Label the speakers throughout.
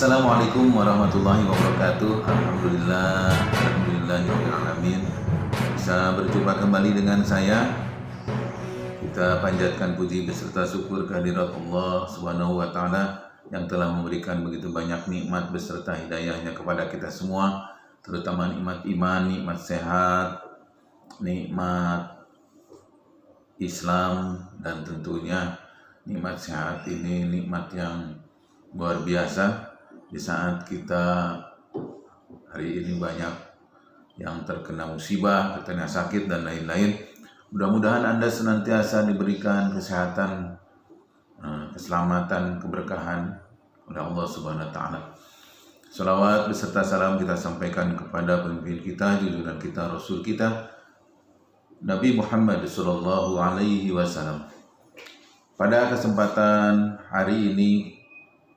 Speaker 1: Assalamualaikum warahmatullahi wabarakatuh. Alhamdulillahirabbil alamin. Bisa berjumpa kembali dengan saya. Kita panjatkan puji beserta syukur kehadirat Allah Subhanahu wa taala yang telah memberikan begitu banyak nikmat beserta hidayahnya kepada kita semua, terutama nikmat iman, nikmat sehat, nikmat Islam, dan tentunya nikmat sehat ini nikmat yang luar biasa di saat kita hari ini banyak yang terkena musibah, terkena sakit dan lain-lain. Mudah-mudahan Anda senantiasa diberikan kesehatan, keselamatan, keberkahan oleh Allah Subhanahu wa taala. Salawat beserta salam kita sampaikan kepada pemimpin kita, junjungan kita, Rasul kita, Nabi Muhammad sallallahu alaihi wasallam. Pada kesempatan hari ini,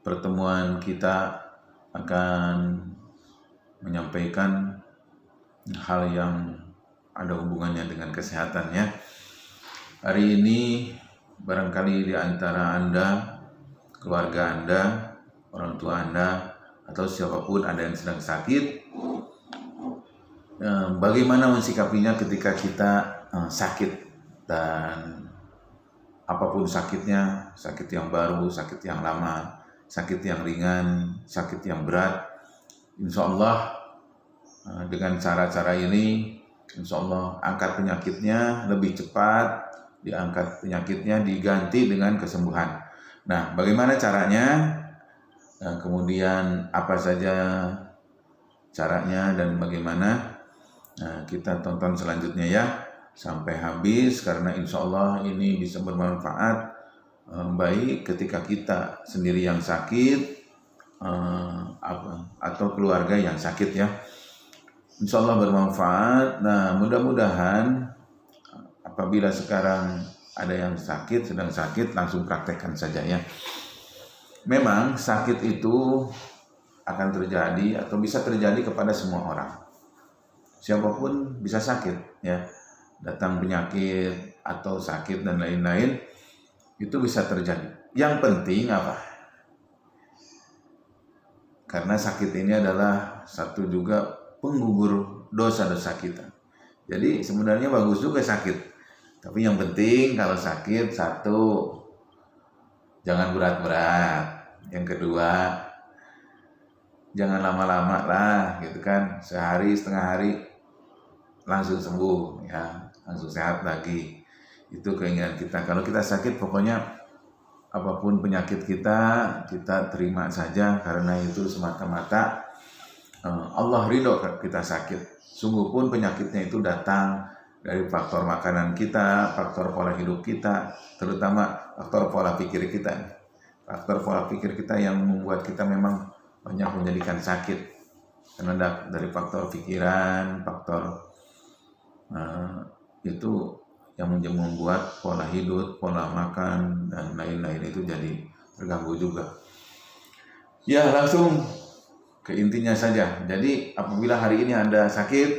Speaker 1: pertemuan kita akan menyampaikan hal yang ada hubungannya dengan kesehatannya. Hari ini barangkali di antara Anda, keluarga Anda, orang tua Anda, atau siapapun ada yang sedang sakit. Bagaimana mensikapinya ketika kita sakit, dan apapun sakitnya, sakit yang baru, sakit yang lama, sakit yang ringan, sakit yang berat, insya Allah dengan cara-cara ini, insya Allah angkat penyakitnya lebih cepat, diangkat penyakitnya diganti dengan kesembuhan. Nah, bagaimana caranya? Kemudian apa saja caranya dan bagaimana? Nah, kita tonton selanjutnya ya sampai habis, karena insya Allah ini bisa bermanfaat baik ketika kita sendiri yang sakit atau keluarga yang sakit ya. Insya Allah bermanfaat. Nah, mudah-mudahan apabila sekarang ada yang sakit, sedang sakit, langsung praktekkan saja ya. Memang sakit itu akan terjadi atau bisa terjadi kepada semua orang. Siapapun bisa sakit ya, datang penyakit atau sakit dan lain-lain, itu bisa terjadi. Yang penting apa? Karena sakit ini adalah satu juga penggugur dosa-dosa kita. Jadi sebenarnya bagus juga sakit, tapi yang penting kalau sakit, satu, jangan berat-berat. Yang kedua, jangan lama-lama lah gitu kan, sehari setengah hari langsung sembuh ya, langsung sehat lagi. Itu keinginan kita. Kalau kita sakit, pokoknya apapun penyakit kita terima saja, karena itu semata-mata Allah ridho kita sakit. Sungguh pun penyakitnya itu datang dari faktor makanan kita, faktor pola hidup kita, terutama faktor pola pikir kita. Faktor pola pikir kita yang membuat kita memang banyak menjadikan sakit. Karena dari faktor pikiran, faktor itu yang membuat pola hidup, pola makan, dan lain-lain itu jadi terganggu juga. Ya, langsung ke intinya saja. Jadi apabila hari ini Anda sakit,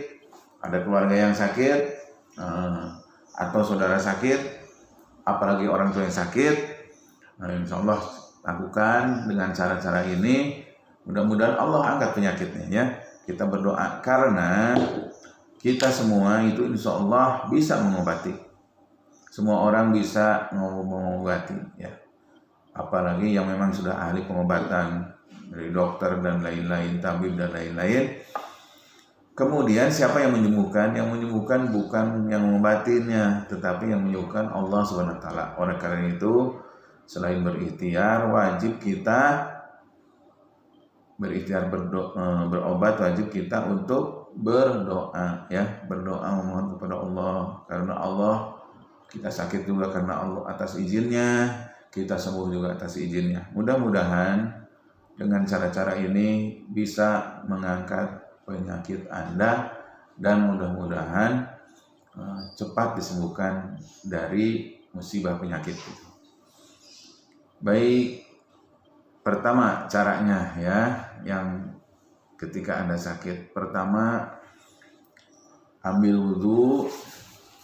Speaker 1: ada keluarga yang sakit, atau saudara sakit, apalagi orang tua yang sakit, insya Allah lakukan dengan cara-cara ini. Mudah-mudahan Allah angkat penyakitnya ya. Kita berdoa, karena kita semua itu insya Allah bisa mengobati. Semua orang bisa mengobati ya. Apalagi yang memang sudah ahli pengobatan, dari dokter dan lain-lain, tabib dan lain-lain. Kemudian siapa yang menyembuhkan? Yang menyembuhkan bukan yang mengobatinya, tetapi yang menyembuhkan Allah Subhanahu wa taala. Oleh karena itu, selain berikhtiar, wajib kita berikhtiar berobat, wajib kita untuk berdoa ya, berdoa memohon kepada Allah, karena Allah, kita sakit juga karena Allah atas izinnya, kita sembuh juga atas izinnya. Mudah-mudahan dengan cara-cara ini bisa mengangkat penyakit Anda, dan mudah-mudahan cepat disembuhkan dari musibah penyakit itu. Baik, pertama caranya ya, yang ketika Anda sakit, pertama ambil wudhu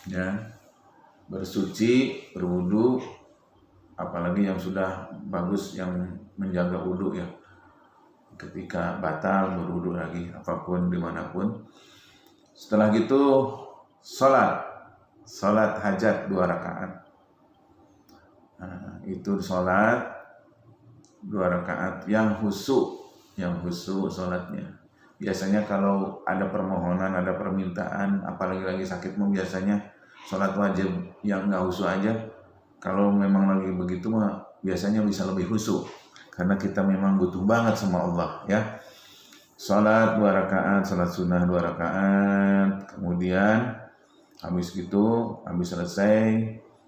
Speaker 1: ya, bersuci, berwudhu, apalagi yang sudah bagus yang menjaga wudhu ya, ketika batal berwudu lagi, apapun dimanapun. Setelah gitu sholat hajat 2 rakaat. Nah, itu sholat 2 rakaat yang khusyuk sholatnya. Biasanya kalau ada permohonan, ada permintaan, apalagi lagi sakit, biasanya sholat wajib yang nggak khusyuk aja. Kalau memang lagi begitu mah biasanya bisa lebih khusyuk, karena kita memang butuh banget sama Allah ya. Sholat 2 rakaat, sholat sunnah 2 rakaat, kemudian habis selesai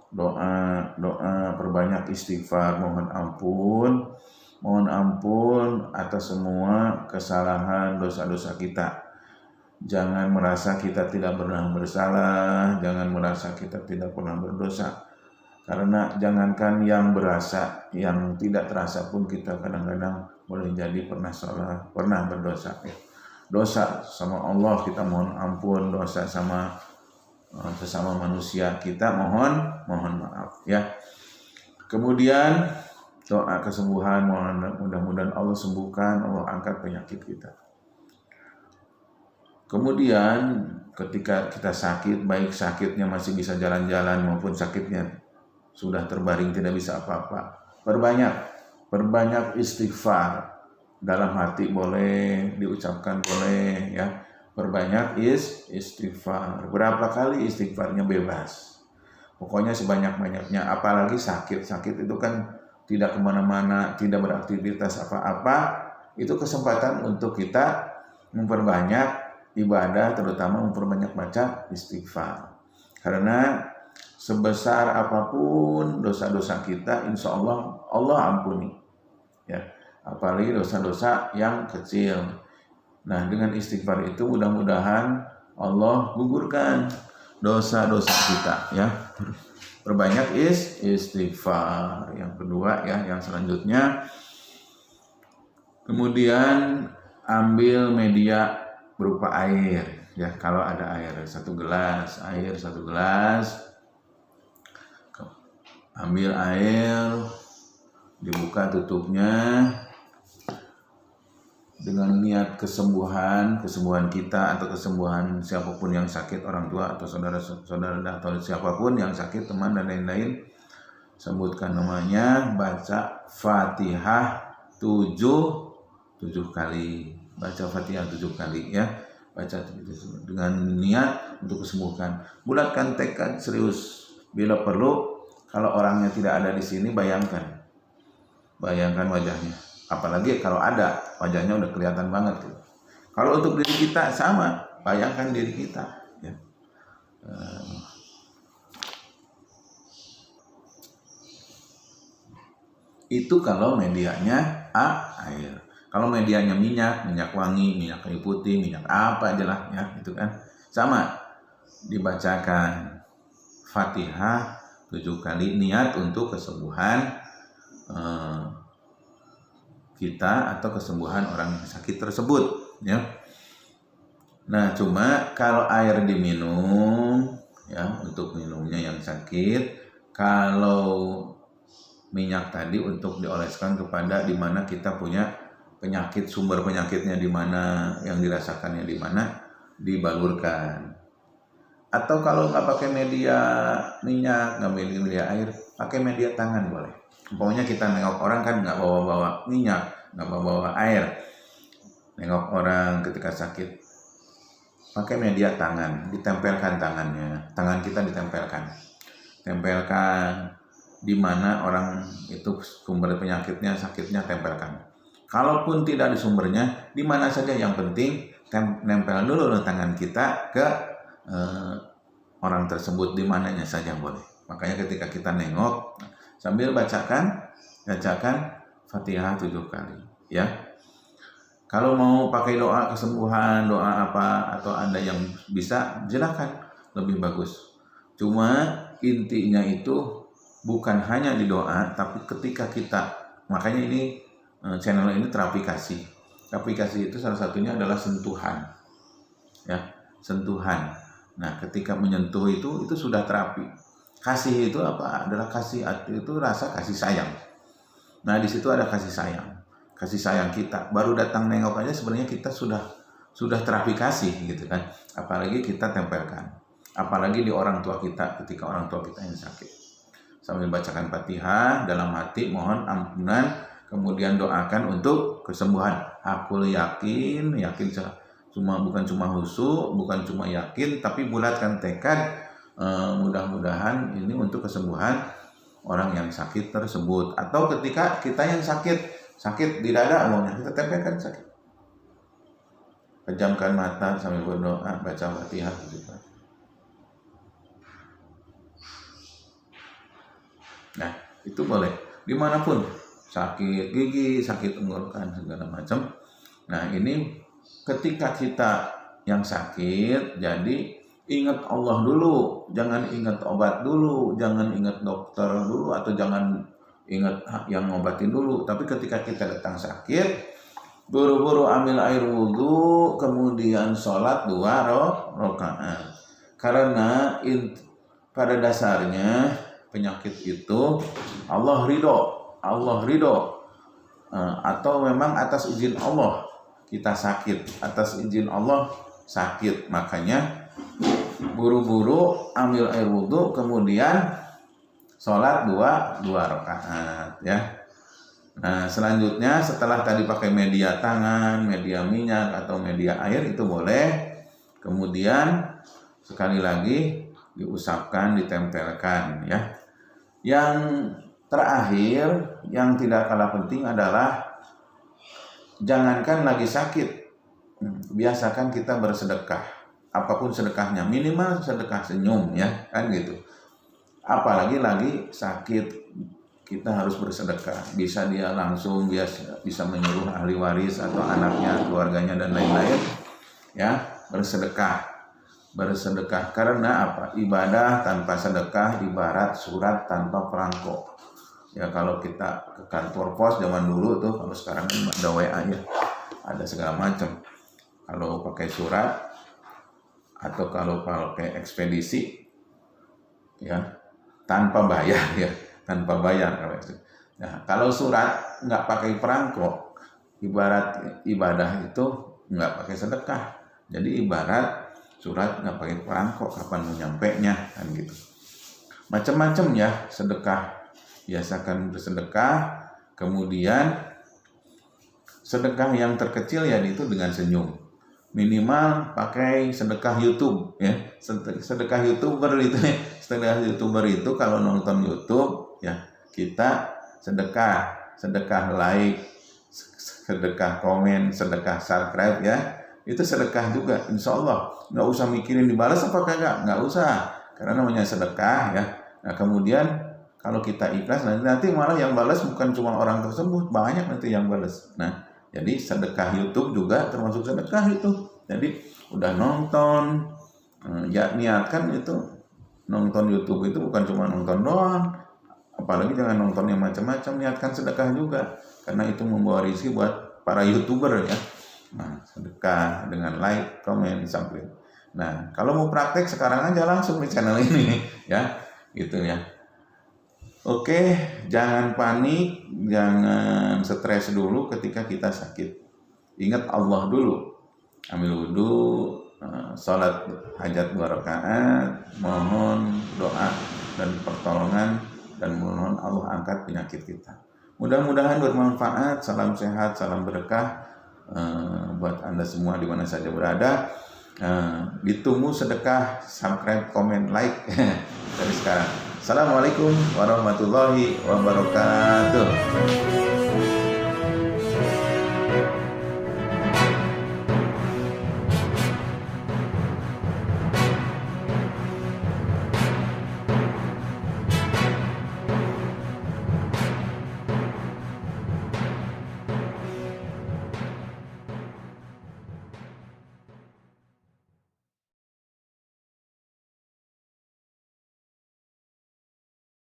Speaker 1: doa perbanyak istighfar, mohon ampun atas semua kesalahan dosa-dosa kita. Jangan merasa kita tidak pernah bersalah, jangan merasa kita tidak pernah berdosa. Karena jangankan yang berasa, yang tidak terasa pun kita kadang-kadang boleh jadi pernah salah, pernah berdosa. Dosa sama Allah kita mohon ampun, dosa sama sesama manusia kita mohon maaf ya. Kemudian doa kesembuhan, mudah-mudahan Allah sembuhkan, Allah angkat penyakit kita. Kemudian ketika kita sakit, baik sakitnya masih bisa jalan-jalan maupun sakitnya sudah terbaring tidak bisa apa-apa, perbanyak istighfar. Dalam hati boleh, diucapkan boleh ya. Perbanyak istighfar. Berapa kali istighfarnya bebas. Pokoknya sebanyak-banyaknya. Apalagi sakit itu kan tidak kemana-mana, tidak beraktivitas apa-apa. Itu kesempatan untuk kita memperbanyak ibadah, terutama memperbanyak baca istighfar. Karena sebesar apapun dosa-dosa kita, insya Allah ampuni ya. Apalagi dosa-dosa yang kecil. Nah, dengan istighfar itu mudah-mudahan Allah gugurkan dosa-dosa kita ya. Perbanyak istighfar. Yang kedua ya, yang selanjutnya, kemudian ambil media berupa air ya. Kalau ada air, satu gelas, ambil air, dibuka tutupnya dengan niat kesembuhan kita atau kesembuhan siapapun yang sakit, orang tua atau saudara atau siapapun yang sakit, teman dan lain-lain. Sebutkan namanya, baca Fatihah 7 kali. Baca Fatihah 7 kali ya. Baca dengan niat untuk kesembuhan. Bulatkan tekad serius. Bila perlu, kalau orangnya tidak ada di sini, bayangkan wajahnya. Apalagi kalau ada, wajahnya udah kelihatan banget. Kalau untuk diri kita sama, bayangkan diri kita. Ya. Itu kalau medianya air. Kalau medianya minyak wangi, minyak kayu putih, minyak apa aja lah ya, itu kan sama. Dibacakan Fatihah 7 kali, niat untuk kesembuhan kita atau kesembuhan orang yang sakit tersebut ya. Nah, cuma kalau air diminum ya, untuk minumnya yang sakit, kalau minyak tadi untuk dioleskan kepada di mana kita punya penyakit, sumber penyakitnya di mana, yang dirasakannya di mana, dibalurkan. Atau kalau nggak pakai media minyak, nggak pakai media air, pakai media tangan boleh. Pokoknya kita nengok orang kan nggak bawa minyak, nggak bawa air. Nengok orang ketika sakit, pakai media tangan, ditempelkan tangan kita ditempelkan. Tempelkan di mana orang itu sumber penyakitnya, sakitnya, tempelkan. Kalaupun tidak di sumbernya, di mana saja, yang penting nempel dulu tangan kita ke orang tersebut, di mananya saja boleh. Makanya ketika kita nengok, sambil bacakan Fatihah 7 kali ya. Kalau mau pakai doa kesembuhan, doa apa, atau Anda yang bisa, silakan, lebih bagus. Cuma intinya itu bukan hanya di doa, tapi ketika kita, makanya ini channel ini terapi kasih. Terapi kasih itu salah satunya adalah sentuhan ya, sentuhan. Nah, ketika menyentuh itu sudah terapi. Kasih itu apa? Adalah kasih, itu rasa kasih sayang. Nah, di situ ada kasih sayang. kasih sayang kita. Baru datang nengok aja sebenarnya kita sudah teraplikasi gitu kan. Apalagi kita tempelkan. Apalagi di orang tua kita ketika orang tua kita yang sakit. Sambil bacakan Fatihah dalam hati mohon ampunan, kemudian doakan untuk kesembuhan. Aku yakin bukan cuma husu, bukan cuma yakin, tapi bulatkan tekad. Mudah-mudahan ini untuk kesembuhan orang yang sakit tersebut. Atau ketika kita yang sakit di dada, maunya kita tempelkan sakit. Pejamkan mata sambil berdoa, baca Fatihah gitu. Nah, itu boleh dimanapun, sakit gigi, sakit tenggorokan, segala macam. Nah, ini ketika kita yang sakit, jadi ingat Allah dulu, jangan ingat obat dulu, jangan ingat dokter dulu, atau jangan ingat yang ngobatin dulu. Tapi ketika kita datang sakit, buru-buru ambil air wudhu, kemudian sholat 2 rakaat. Karena pada dasarnya penyakit itu Allah ridho, atau memang atas izin Allah kita sakit, atas izin Allah sakit. Makanya buru-buru ambil air wudhu, kemudian sholat 2 rakaat ya. Nah, selanjutnya setelah tadi pakai media tangan, media minyak atau media air itu boleh. Kemudian sekali lagi diusapkan, ditempelkan ya. Yang terakhir yang tidak kalah penting adalah jangankan lagi sakit, biasakan kita bersedekah. Apapun sedekahnya, minimal sedekah senyum ya, kan gitu. Apalagi lagi sakit, kita harus bersedekah. Bisa dia langsung bisa menyuruh ahli waris atau anaknya, keluarganya dan lain-lain ya, bersedekah karena apa? Ibadah tanpa sedekah ibarat surat tanpa perangko. Ya, kalau kita ke kantor pos zaman dulu tuh, kalau sekarang kan ada WA ya, ada segala macam. Kalau pakai surat atau kalau pakai ekspedisi ya tanpa bayar ya, tanpa bayar kalau itu. Nah, kalau surat nggak pakai perangko, ibarat ibadah itu nggak pakai sedekah. Jadi ibarat surat nggak pakai perangko, kapan mau nyampenya kan gitu. Macam-macam ya sedekah. Biasakan bersedekah. Kemudian sedekah yang terkecil ya itu dengan senyum. Minimal pakai sedekah YouTube ya. Sedekah YouTuber itu ya. Sedekah YouTuber itu kalau nonton YouTube ya, kita sedekah like, sedekah komen, sedekah subscribe ya. Itu sedekah juga, insya Allah. Nggak usah mikirin dibalas apa kagak, nggak usah. Karena namanya sedekah ya. Nah, kemudian kalau kita ikhlas, nanti malah yang balas bukan cuma orang tersebut, banyak nanti yang balas. Nah, jadi sedekah YouTube juga termasuk sedekah itu. Jadi udah nonton, ya niatkan itu. Nonton YouTube itu bukan cuma nonton doang. Apalagi jangan nonton yang macam-macam, niatkan sedekah juga. Karena itu membawa rezeki buat para YouTuber ya. Nah, sedekah dengan like, komen, sampling. Nah, kalau mau praktek sekarang aja langsung di channel ini ya, gitu ya. Oke, jangan panik, jangan stres dulu ketika kita sakit. Ingat Allah dulu. Ambil wudhu, sholat hajat 2 rakaat, mohon doa dan pertolongan, dan mohon Allah angkat penyakit kita. Mudah-mudahan bermanfaat. Salam sehat, salam berkah buat Anda semua di mana saja berada. Ditunggu sedekah, subscribe, komen, like dari sekarang. Assalamualaikum warahmatullahi wabarakatuh.